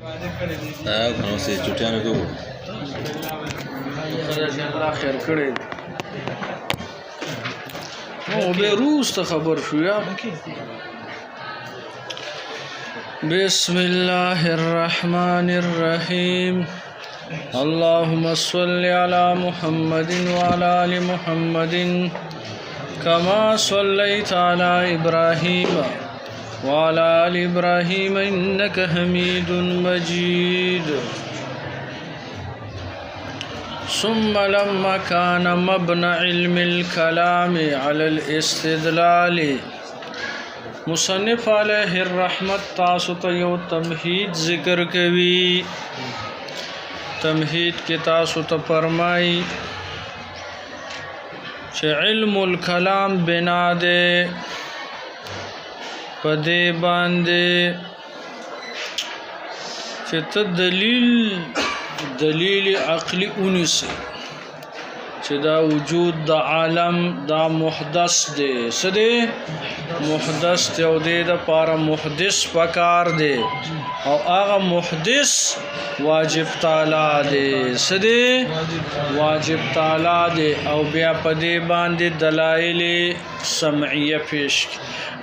کنو سي چټیانو کو الله خیر کړی او به روز ته خبر شو یا بسم الله الرحمن الرحيم اللهم صل على محمد وعلى آل محمد كما صليت على إبراهيم وعلى آل إبراهيم إنك حميد مجيد ثم لما كان مبنى علم الكلام على الاستدلال مصنف علیہ الرحمت تاسو ته یو تمهید ذکر کوي تمهید کې تاسو ته فرمایي چې علم الکلام بنا ده پدې باندې چې ته دلیل عقلی اونسه چې دا وجود د عالم دا محدث دی سده محدث دی او د لپاره محدث پکار دی او هغه محدث واجب تعالی دی سده واجب تعالی دی او بیا په دې باندې دلایل سمعیه پیش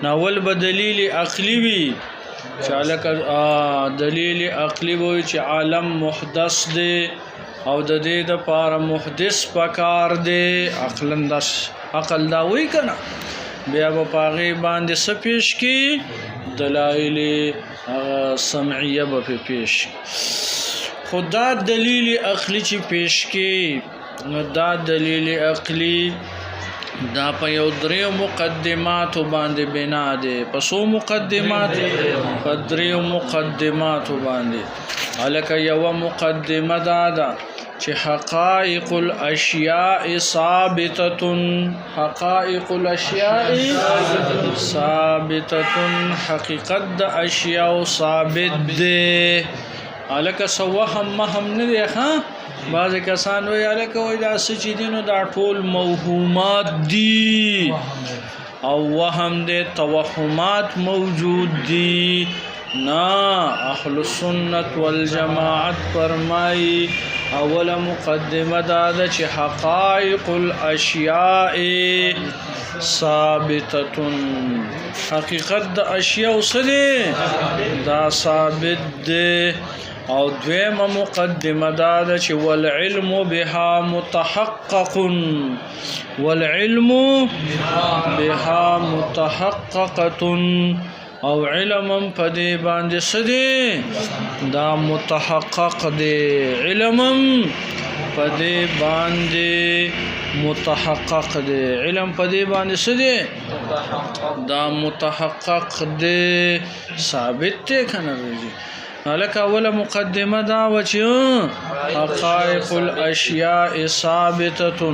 ناول بدلیل عقلی وی چالک دلیل عقلی وی چې عالم محدث دی او د دې د پاره محدث پکار دی عقل دا وی کنه بیا په پاغي باندې سپیش کی دلایل سمعیه به پیش خدا دلیل عقلی چې پیش کی دا دلیل عقلی دا په یو دریو مقدمات باندې بنا ده پسو مقدمات په دریو مقدمات باندې الکه یو مقدمه ده چې حقائق الاشیاء ثابته حقائق الاشیاء ثابته حقیقت د اشیاء ثابت ده الکه سوهم مهم نه ده ها بعض کسان وی الکه وای دا چې دینو دا ټول موهومات دي او وهم دي توهمات موجود دي نا اهل السنت والجماعت فرمای اول مقدمه دا چې حقائق الاشیاء ثابته حقیقت د اشیاء سره دا ثابت ده او دویمه مقدمه دا چې والعلم بها متحقق والعلم بها متحققه او علم پدې باندې سدي دا متحقق دی علم پدې باندې متحقق دی علم پدې باندې سدي دا متحقق دی ثابت دی کنه لك أول مقدمة دعوة حقائق الأشياء ثابتة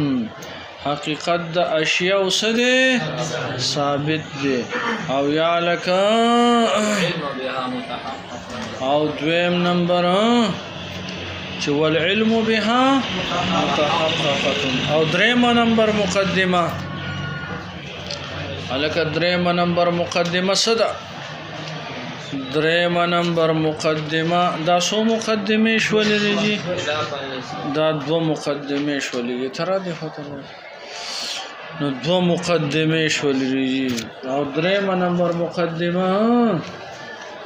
حقیقت د اشیاء سده ثابت دی او یا لك او دویم نمبر چې والعلم بها متحققه او دریم نمبر مقدمه لك دریم نمبر مقدمه صدا دریم نمبر مقدمه دا سو مقدمه شولې دي دا دو مقدمه شولې تر دې هوته نو دو مقدمه شولې دي او دریم نمبر مقدمه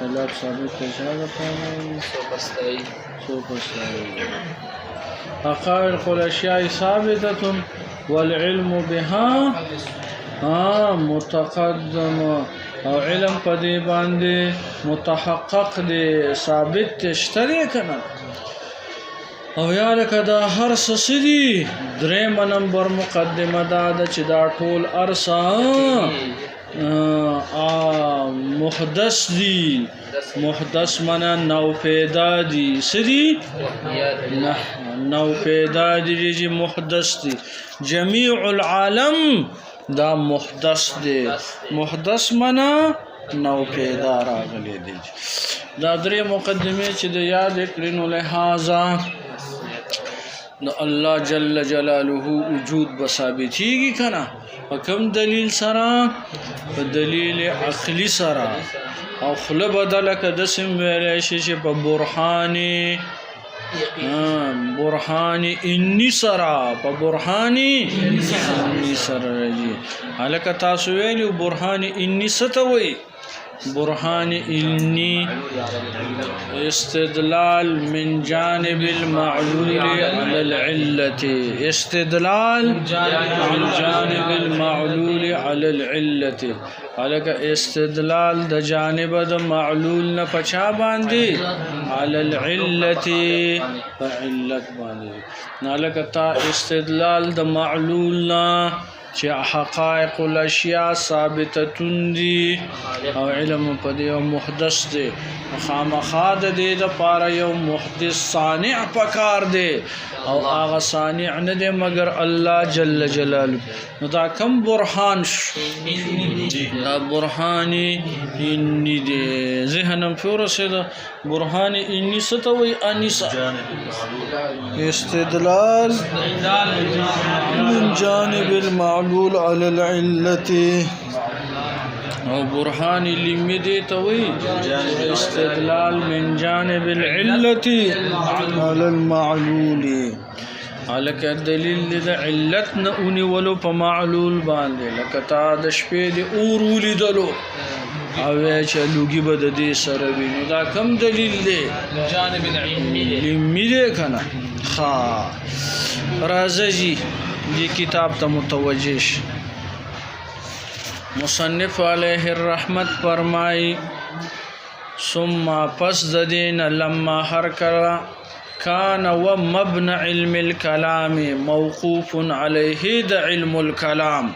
الله ثابت اشاره کوي سوپستای حقائق الاشیاء ثابته والعلم بها متقدم او علم پدې باندې متحقق دی ثابت تشتري کنه او یا لکه دا هر سدي دریم نمبر مقدمه دا چې دا ټول ارسا محدث دي محدث معنا نو پیدا دي سدي نو پیدا دي چې محدث دي جميع العالم دا محدث دی محدث معنا نو پیدا راغلي دي دا درې مقدمه چې د یاد کړینو لہذا د الله جل جلاله وجود به ثابتېږي که نه په کوم دلیل سره په دلیل عقلي سره او خوله بدله که داسې ویلی شي چې په برهان انی سره په برهان انی سره راځي هلکه تاسو ویلي برهان انی څه ته وایي برهان انی استدلال من جانب المعلول على العلة استدلال من جانب المعلول على العلة هلکه استدلال د جانب د معلول نه پچا باندې على العلة فعلت باندې هلکه تا استدلال د معلول نه چې حقائق الاشیاء ثابتتون دي او علم په دې او محدث دي خامخا د دې لپاره یو محدث صانع پکار دی او هغه صانع نه دی مگر الله جل جلاله نو دا کم برهان دا برهان انی دی ذهنم فورسه برهان انی ستوي انیسا استدلال من جانب المعلول على العلة او برهان لمدي توي استدلال من جانب العلة على المعلول هلکه دلیل د علت نه اونیولو په معلول باندې لکه تا د شپې د اور ولیدلو او چې لوګي به د دې سره وي نو دا کم دلیل دی جانب العلمي دی که نه ښه راځه جي دې کتاب ته متوجه شي مصنف علیه الرحمت فرمای ثم پس د دین لما هر کړه كان ومبنى علم الكلام موقوف عليه د علم الكلام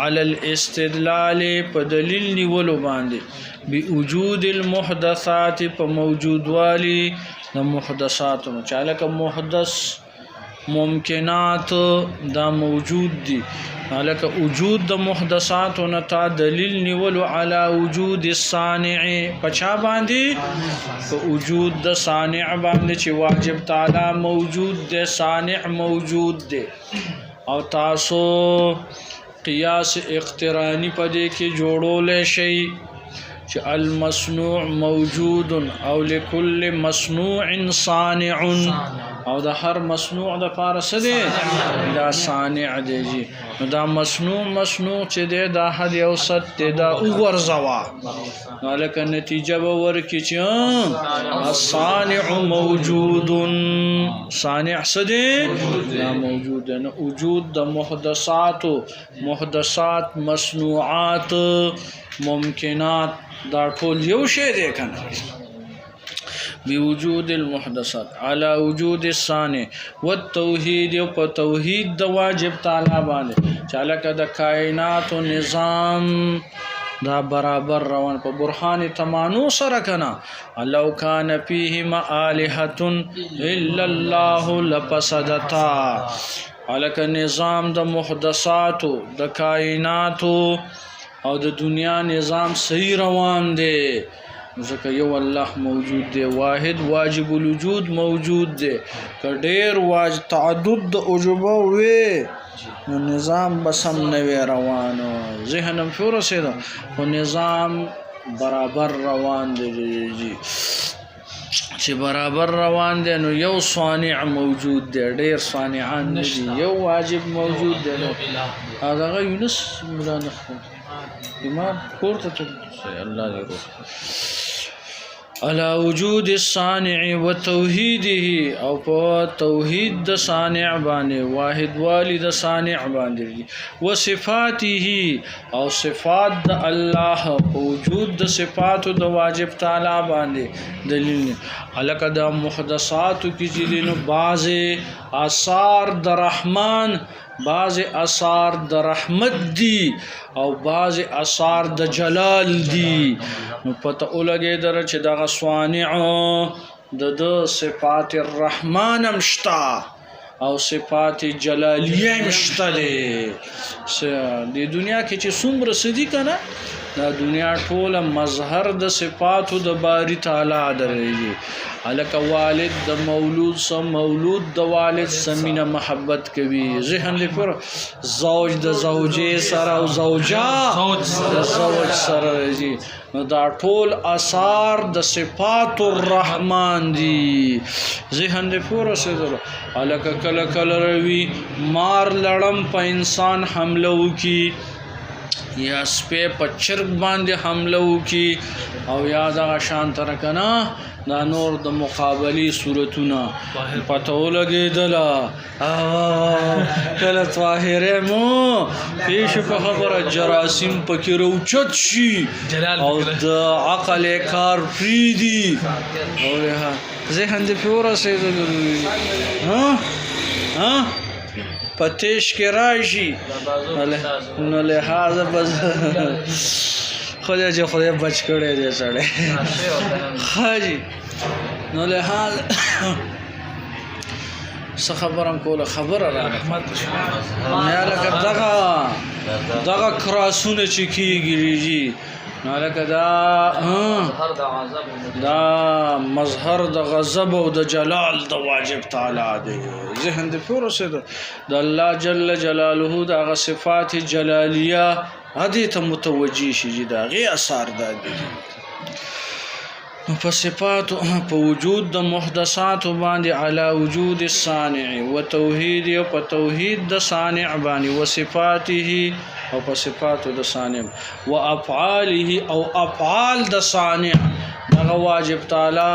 على الاستدلال په دلیل نیولو باندې بوجود المحدثات په موجود والی د محدثات چاله کوم محدث ممکنات دا موجود دي حالکه وجود د محدثات او نتا دلیل نیولو علی وجود الصانع پچا باندې په وجود د صانع باندې چې واجب تعالی موجود دی صانع موجود دی او تاسو قیاس اقترانی پدې کې جوړول شي چې المصنوع موجود او لكل مصنوع صانع او د هر مصنوع د پاره څه دی دا صانع دی جی نو دا مصنوع چې دی دا حد یو ست دی دا وګرځوا نو لکه نتیجه به ورکړي چې الصانع موجود صانع څه دی دا موجود نه وجود د محدثات مصنوعات ممکنات دا ټول یو شی دی کنه بوجود المحدثات على وجود الصانع والتوحید او په توحید د واجب تعالی باندې چاله کده کائنات او نظام دا برابر روان په برهان تمانو سره کنا لو کان فیهما الہۃ الا الله لفسدتا الک نظام د محدثات د کائنات او د دنیا نظام صحیح روان دی ځکه یو الله موجود دی واحد واجب الوجود موجود دی که ډیر تعدد د اوجبه وي نو نظام بسم نه وي روانو ذهنم فورسه او نظام برابر روان دی چې برابر روان دی نو یو صانع موجود دی ډیر صانعان نه دي یو واجب موجود دی هغه یونس مولانا امام کوړه الله دې على وجود الصانع وتوحيده او په توحید د صانع باندې واحد والد صانع باندې وصفاته او صفات د الله وجود د صفات د واجب تعالی باندې دلیل الکه د محدثات کی جلینو بعض آثار د رحمان بعض آثار د رحمت دی او بعض آثار د جلال دی نو پته ولګي در چې د صانع د صفات الرحمن مشتا او صفات جلالیه مشتا دی د دنیا کې چې څومره سدي کنه دا دنیا ټوله مظهر د صفاتو د باری تعالی درېږي هلکه والد د مولود سم مولود د والد سمینه محبت کوي ذهن دې پر زوج د زوجې سره او زوجا د زوج سره راځي نو دا ټول آثار د صفات الرحمن دي ذهن دې پر رسېدل هلکه کله کله روي مار لړم په انسان حمله وکي یا سپې په چرګ باندې حمله وکي او یا دغه شان تر کنه دا نور د مقابلي صورتونه پته ولګېدله کله طاهره مو پیش په خبره جراثیم پکې روچت شي او د عقل کار پریدي او ذهن دې پې ورسېدلی پتیش کې راشي نو لحاظه بس خدای چې خدای بچ کړی دی سړی حاجي نو لحاظ څه خبرم کوله خبره راغله یا لکه دغه کراسونه چې کېږي نو لکه دا مظهر د غضب او د جلال د واجب تعالی دی ذهن دې پوره شه د الله جل جلاله د هغه صفات جلالیه هدي ته متوجي شي دا غي اثر دي په صفات په وجود د محدثات باندې علی وجود الصانع وتوحید او په توحید د صانع باندې وصفاته او په صفات د صانع وافعاله او افعال د صانع دغه واجب تعالی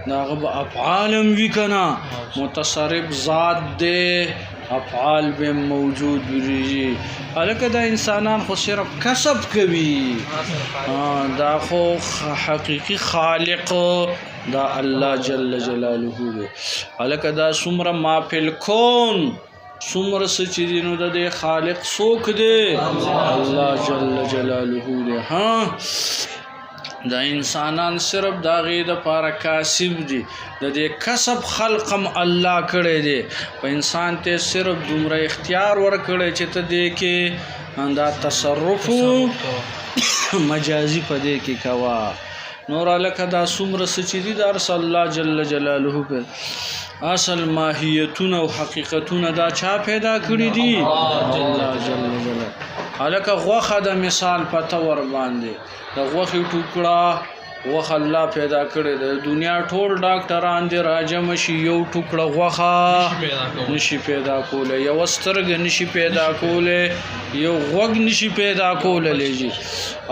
دغه افعالم وکنا متصرف ذات دے افعال به موجود وي الکه دا انسانان خو صرف کسب کوي دا خو حقيقي خالق دا الله جل جلاله دی الکه دا څومره ما فل کون څومره سچینو د خالق څوک دی الله جل جلاله دی دا انسانان صرف دا غي د پاره کاسب دي د دې کسب خلقم الله کړی دی په انسان ته صرف دومره اختیار ور کړی چې ته دې کې دا تصرف مجازي پدې کې کوا نور الکه دا څومره سچې دي د الله جل جلاله په اصل ماهیتونه او حقیقتونه دا چا پیدا کړی دي الله جل جلاله الکه غوخه د مثال پته ور باندې د غوخي ټوکړه غوخه الله پیدا کړی د دنیا ټول ډاکټران دي راجم شي یو ټوکړه غوخه نشي پیدا کوله یو سترګ نشي پیدا کوله یو غوګ نشي پیدا کوله لږی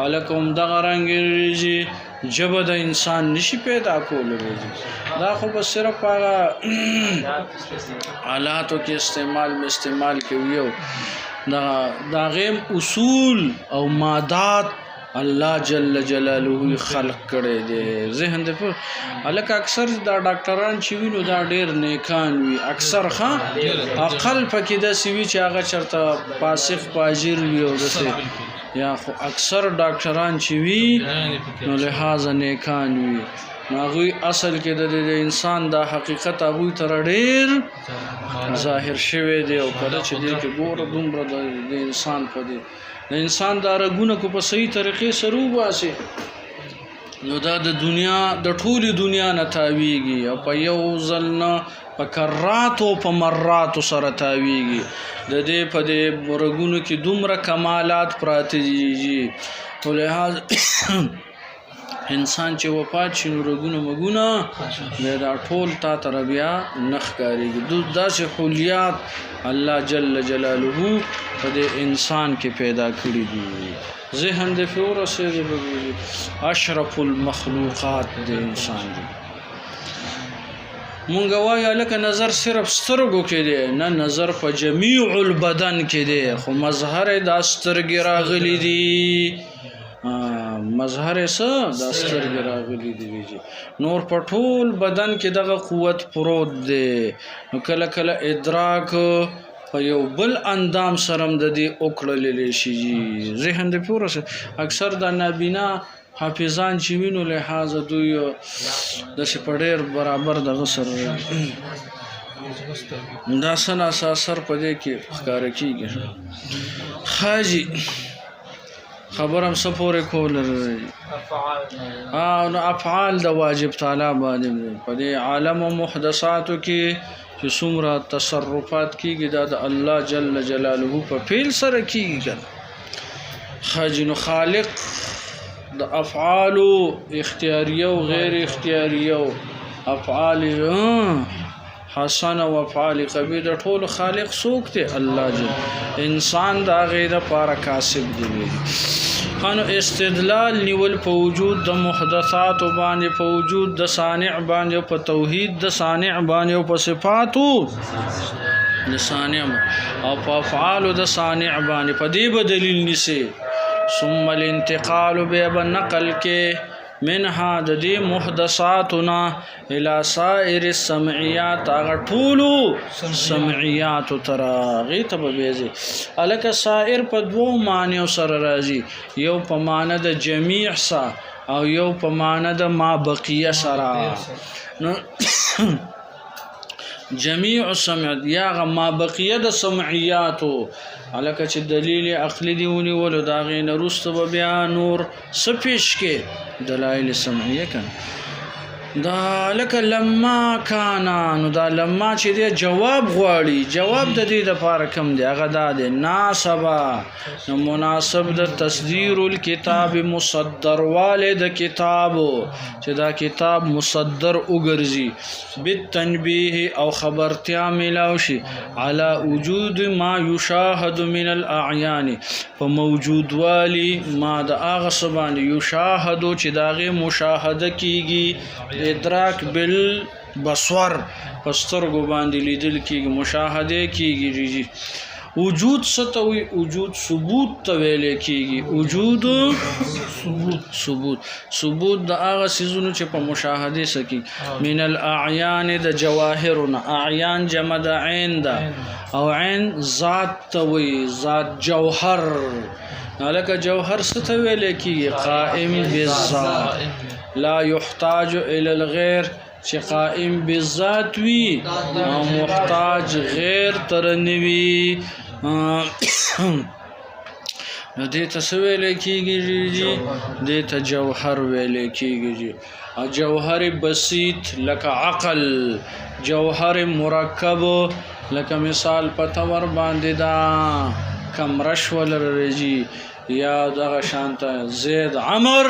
الکه دغه رنگ لږی جبه د انسان نشي پیدا کوله دا خو بس صرف هغه آلاتو کې استعمال کوي دا غیم اصول او مادات الله جل جلاله خلق کړي دي ذهن دې په الکه اکثر دا ډاکټران چې وینو دا ډېر نیکان وي اکثر اقل پکې د سوي چې هغه چرته فاسق فاجر وي او دسه یا خو اکثر ډاکټران چې وي نو لہذا نیکان وي ناغوی اصل کې د انسان دا حقیقت هغه تر ډېر ظاهر شوی دی او کله چې دې کې ګوره دومره د انسان په دی د انسان دا رګونه کو په صحیح طریقې سره واسي نو دا د دنیا د ټولي دنیا نه تاویږي او په یو ځل نه په کرات او په مرات سره تاویږي د دې په دې رګونو کې دومره کمالات پراته دي ولهدا انسان چې وفات شي نو رګونه مګونه دا ټول تا تر بیا نخ کاریږي داسې حلیات الله جل جلاله په دې انسان کې پیدا کړی دي ذهن د فور سره اشرف المخلوقات د انسان دی مونږ وایو لکه نظر صرف سترګو کې دی نه نظر په جميع البدن کې دی خو مظهر د سترګې راغلي دي مظهر څه د سترګې راغلي دي نور په ټول بدن کې دغه قوت پروت دی نو کله کله ادراک په یو بل اندام سرم د دې اوکړلې شي ذهن د پوره اکثر د نابینا حافظان چې وینو لہذا دوی د سپډیر برابر دغه سره دا سنا اثر په دې کې ښکار کیږي حاجی خبرم سپورې کول نو افعال د واجب تعالی باندې په دې عالم او محدثاتو کې چې څومره تصرفات کیږي دا د الله جل جلاله په فعل سره کیږي خاجن خالق د افعال اختیاریه او غیر اختیاریه افعال حسن او افعال قبیح ټول خالق څوک دی الله جل انسان دا غیر لپاره کاسب دی خانو استدلال نیول په وجود د محدثات باندې په وجود د صانع باندې په توحید د صانع باندې او په صفاتو د صانع او په افعال د صانع باندې په دې بدلیل نسی ثم الانتقال به نقل کې منها د دې محدثاتنا الى سائر السمعيات هغه ټول سمعيات تراغي تبويزي الک سائر په دوه معنی سره راځي یو په معنی د جميع سا او یو په معنی د ما بقيه سره نو جميع السمعيات یا ما بقيه د سمعيات الک چې دلیل عقلی دیونی ولو دا غین رستو بیا نور سپیش کې دلائل سمعیه کن دا لکه لما کانا نو دا لما چې دی جواب غواړي جواب د دې لپاره کم دی هغه دا دی ناسبا نو مناسب د تصدیر الكتاب مصدر والد کتاب چې دا کتاب مصدر وګرځي بالتنبیه او خبرتیا ملاو شي على وجود ما يشاهد من الاعیان په موجود والی ما د هغه سبحانه یشاهد چې داغه مشاهده کیږي ادراک بالبصر پسترګو باندې لیدل کیږي مشاهده کیږي وجود ستوي وجود ثبوت ته ویل کیږي وجود ثبوت د هغه سيزونو چې په مشاهده سکی من الاعیان د جواهرنا اعیان جمع د عین ده او عین ذات توي ذات جوهر الک جوهر ست ویل کیږي قائم بالذات لا يحتاج الى الغير چې قائم بالذات وي او محتاج غیر ترنوي نو دې ته ویل کیږي دې ته جوهر ویل کیږي او جوهر بسيط لکه عقل جوهر مرکب لکه مثال پتور باندې دا کمرش ولرږي یا دغه شانت زید عمر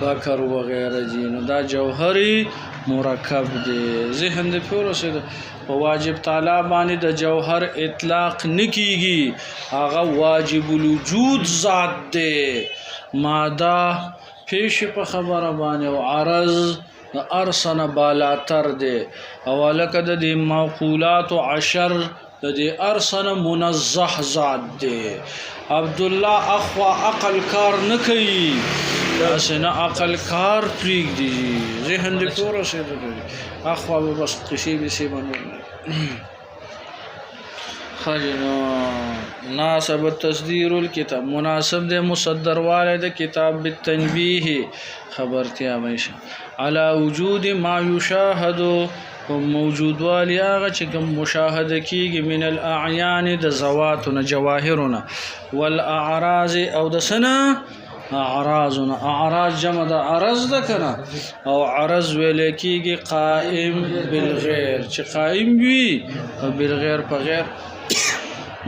بکر وغیرہ جینو دا جوهری مرکب دی ذهن د پورو سره په واجب تعالی باندې د جوهر اطلاق نکیږي هغه واجب الوجود ذات دی ماده پیش په خبره باندې او عرض ارسن بالاتر دی او لکه د معقولات 10 د دې ارسن منزه ذات دی عبد الله اخوا عقل کار نه کوي اسنه عقل کار پریګ دی ذهن دې پورا شه دی اخوا بس قشي به سي باندې خاجنا ناسب تصدير الكتاب مناسب د مصدر والد کتاب بالتنبيه خبرتیا مشه على وجود ما يشاهد موجود والی هغه چې کوم مشاهده کیږي من الاعیان د زواتنا جواهرنا والاعراض او د سنا اعراضنا اعراض جمع د عرض ده کنه او عرض ویل کیږي قائم بالغیر چې قائم وي او بالغیر په غیر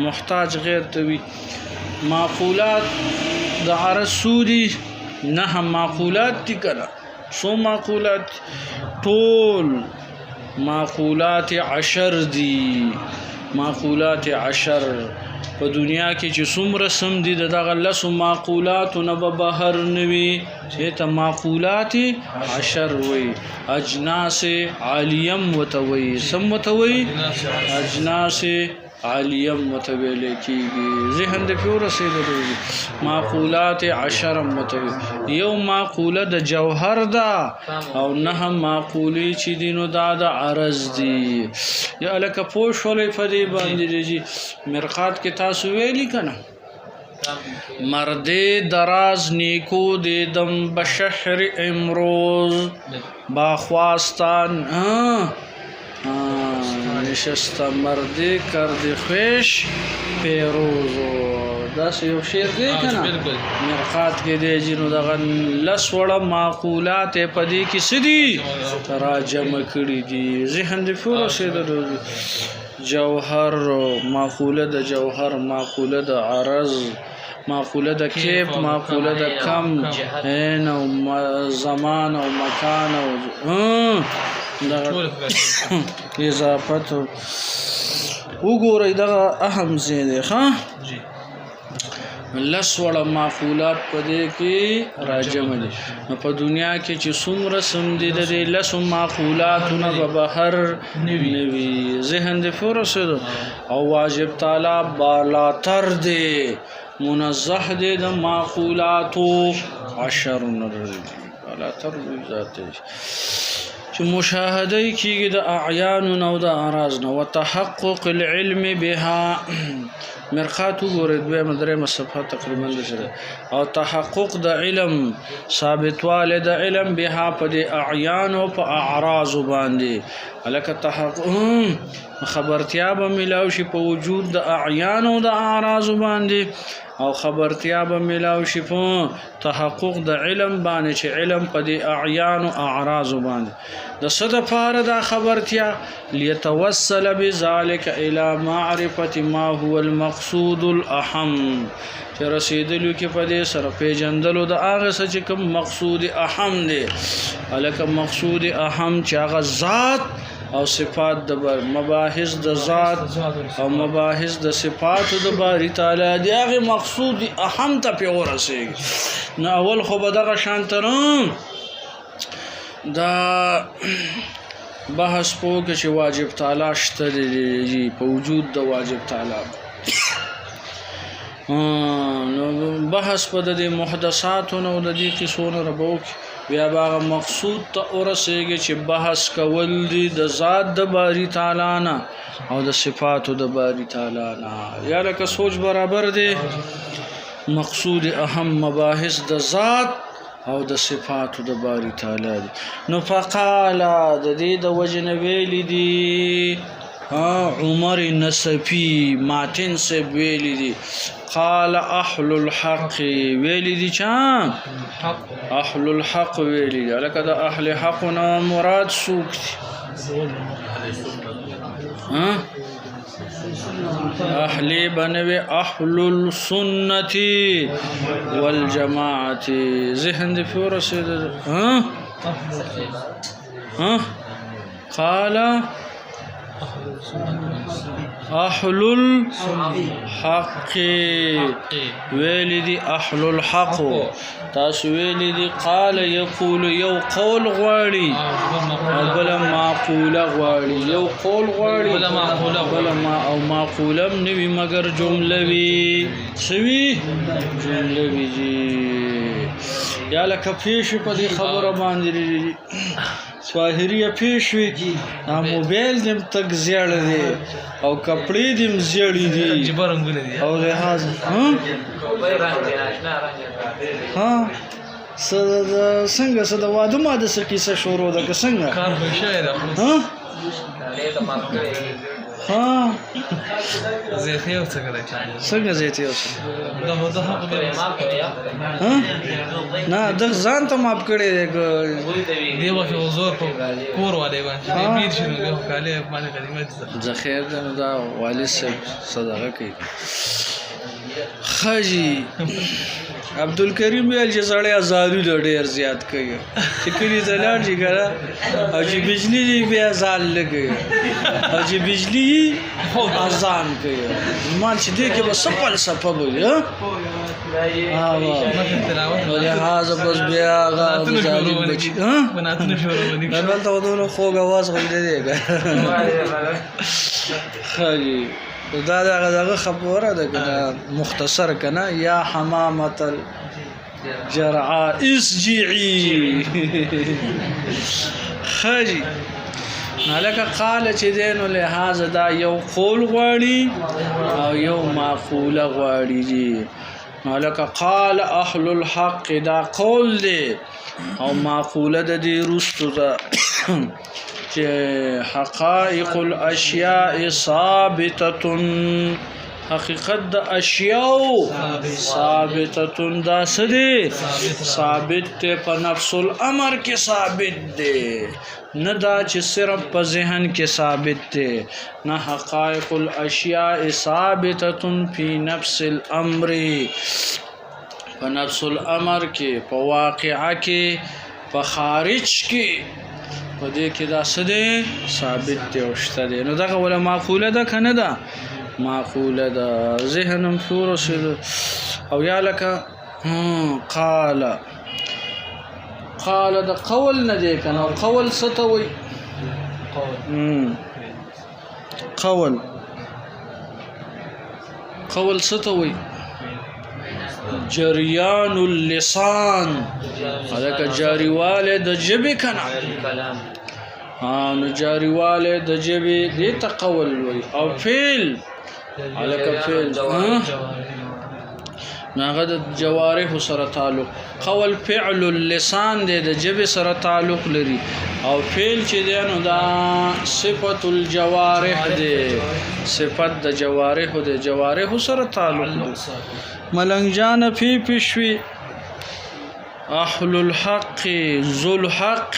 محتاج غیر ته وي معقولات د عرض سودی نه معقولات دي کنه سو معقولات طول معقولات 10 دي معقولات 10 په دنیا کې چې څومره سم دي دغه لس معقولات نه به بهر نوي چې ته معقولات 10 وي اجناس عالیم وتوي سم وتوي اجناس عالیم متویل کیږي ذهن د پیور رسیدلی معقولات 10 متوي یو معقوله د جوهر ده او نه معقولی چې دینو دا د عرض دي یا الک پوش ولې فدی باندې مرقات کې تاسو ویلی کنه مرد دراز نیکو دیدم بشهر امروز باخواستان نشست مردی کردی خویش پیروزو داسې یو شعر دی که نه مرقات کې دی چې نو دغه لس وړه معقولات یې په دې کې څه دي راجمع کړي دي ذهن دې پوره رسېدلی جوهر معقوله د جوهر معقوله د عرض معقوله د کیف معقوله د کم عین او زمان او مکان او اضافت وګورئ دغه اهم ځای دی ښه لس وړه معقولات په دې کې راجمع دي نو په دنیا کې چې څومره سم دي د دې لسو معقولاتونه به بهر نه وي ذهن دې پوره رسېدو او واجب تعالی بالاتر دی منزه دی د معقولاتو عشر بالاتر ذات چې مشاهده کېږي د اعیان او د اعراض نه وتحقق العلم بها مرقات وګورئ دویمه درېیمه صفحه تقریبا داسې او تحقق د علم ثابتوالی د علم بها په د اعیانو په اعراضو باندې هلکه تحقق خبرتیا به میلاو شي په وجود د اعیانو د اعراضو باندې او خبرتیا به میلاو شي په تحقق د علم باندې چې علم په د اعیانو اعراضو باندې د څه دپاره دا خبرتیا لیتوصل بذلک الی معرفة ما هو المقصود الاهم چې رسیدلو کې په دې سره پیژندلو د هغه څه چې کوم مقصود اهم دی هلکه مقصود اهم چې هغه ذات او صفات د مباحث د ذات او مباحث د صفات د باری تعالی دی هغه مقصود اهم ته پی ورسېږي نو اول خو به دغه شانترم دا بحث پوکه چې واجب تعالی شته دی په وجود د واجب تعالی نو بحث په د محدثاتو نو د دې قصونو ربوک بیا باغ مقصود ته ورسېږي چې بحث کول دي د ذات د باری تعالی نه او د صفاتو د باری تعالی نه یا لکه سوچ برابر دی مقصود اهم مباحث د ذات او د صفاتو د باری تعالی دي نو فقال د دې د وجه ویلی دي عمر نصفی ماتن سے ویلی دي قال اهل الحق ویلی دي چا اهل الحق ویلی دي لکه د اهل حق نو مراد سوک دي اهلی بنوی اهل السنت والجماعت ذهن دی پور رسید قال اهل الحق ویلی اهل الحق تاسو ویلی دی قال یقول یو قول غواړي بل معقوله غواړي یو قول غواړي بل معقوله نوی مگر جمله وی سوي جمله وی یا لکه پیش په دې خبره باندې سواهریه پیش وی موبایل دم تک زیړ دی او کپڑے دم زیړی دي او لحاظ څنګه څه د واده ماده څه کیسه شروع ده که څنګه کار به شاید زیتی او څه کوي څنګه زیتی او دا حق نه د ځان ته ماپ کړي دی واشه زور کور والے باندې بیر شنو له کاله باندې کلمات ذخیر دا والد صدقه کوي خاجي عبدالکریم ویل چې سړی ازادي ډېر زیات کوي چې کلي ته لاړ شي که نه او چې بجلي دی بیا اذان نه کوي او چې بجلي اذان کوي مان چې دې کې به څه فلسفه بولي نو لحاظه بس بیا هغه ظالم بچي دلته ودونه خوږ اواز خو دې دی ښه دا دغه خبره ده که مختصر کنه یا حمامة الجرعاء اسجعي خجي هلکه قال چې دینو لحاظ دا یو قول غواړي او یو معقوله غواړي دي هلکه قال اهل الحق دا قول دی او معقوله د دې رستو ده چې حقائق الاشیاء ثابته حقیقت د اشیاء ثابته دا سدي ثابت ته په نفس الامر کې ثابت دي نه دا چې صرف په ذهن کې ثابت دي نه حقائق الاشیاء ثابته فی نفس الامر په نفس الامر کې په واقعه کې په خارج کې په دې کې دا سدي ثابت دي او شته دي نو دغه ولا معقوله ده کنه ده معقوله ده ذهنم شور او یا لك قال ده قول نه دی کنه قول ستوي قول ستوي جریان اللسان هذا جاریواله د جبه کنه نو جاریواله د جبه دې تقول وي او فعل على فعل ناغه د جوارح سره تعلق قول فعل اللسان د جبه سره تعلق لري او فعل چې دی نو دا صفت الجوارح دی صفت د جوارح سره تعلق لري ملنګ جان فی پښوی اهل الحق ذو الحق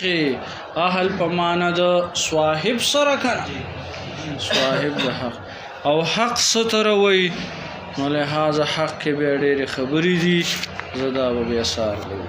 اهل پمانه د صاحب سره کنه صاحب د حق او حق ستروي نو له هغه حق کې به ډېر خبرې دي زدا به اثر کوي